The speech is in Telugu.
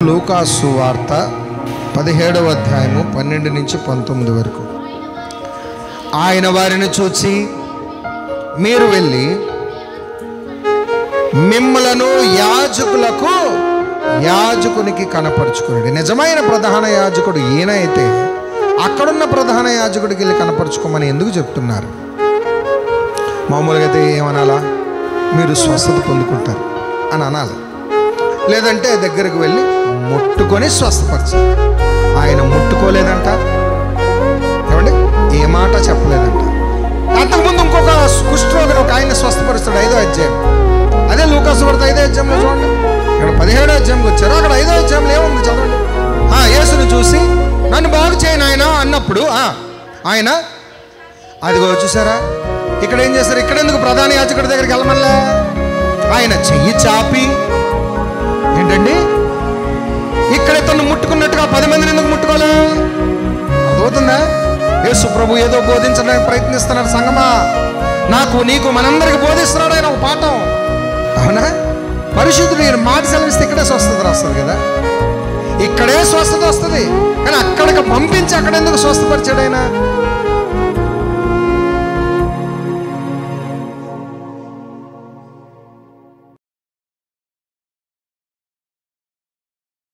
లూకాసు వార్త 17వ అధ్యాయము 12 నుంచి 19 వరకు. ఆయన వారిని చూచి, మీరు వెళ్ళి మిమ్మలను యాజకునికి కనపరుచుకున్నాడు. నిజమైన ప్రధాన యాజకుడు ఈయన అయితే అక్కడున్న ప్రధాన యాజకుడికి వెళ్ళి కనపరుచుకోమని ఎందుకు చెప్తున్నారు? మామూలుగా అయితే ఏమనాలా? మీరు స్వస్థత పొందుకుంటారు అని అనాలి, లేదంటే దగ్గరకు వెళ్ళి ముట్టుకొని స్వస్థపరచాలి. ఆయన ముట్టుకోలేదంట, ఏమండి, ఏ మాట చెప్పలేదంట. అంతకుముందు ఇంకొక కుష్ఠరోగిని ఒక ఆయన స్వస్థపరుస్తాడు 5వ అధ్యాయం. అదే లూకాసు వార్త 5వ అధ్యాయంలో చూడండి. ఇక్కడ 17వ అధ్యాయంకి వచ్చారు, అక్కడ 5వ అధ్యాయంలో ఏముంది చదవండి. యేసుని చూసి నన్ను బాగు చేయను ఆయన అన్నప్పుడు ఆయన అదిగో చూసారా, ఇక్కడ ఏం చేస్తారు? ఇక్కడ ఎందుకు ప్రధాన యాజకుడి దగ్గరికి వెళ్ళమల్లా? ఆయన చెయ్యి చాపి ఏంటండి ఇక్కడ తను ముట్టుకున్నట్టుగా 10 మందిని ఎందుకు ముట్టుకోలే? అర్థమవుతుందా? యేసు ప్రభు ఏదో బోధించడానికి ప్రయత్నిస్తున్నాడు. సంగమా, నాకు నీకు మనందరికి బోధిస్తున్నాడు ఆయన ఒక పాఠం. అవునా? పరిశుద్ధుడు ఈయన మాట సెలవిస్తే ఇక్కడే స్వస్థత వస్తుంది కదా, ఇక్కడే స్వస్థత వస్తుంది. కానీ అక్కడికి పంపించి అక్కడ ఎందుకు స్వస్థపరిచాడు ఆయన?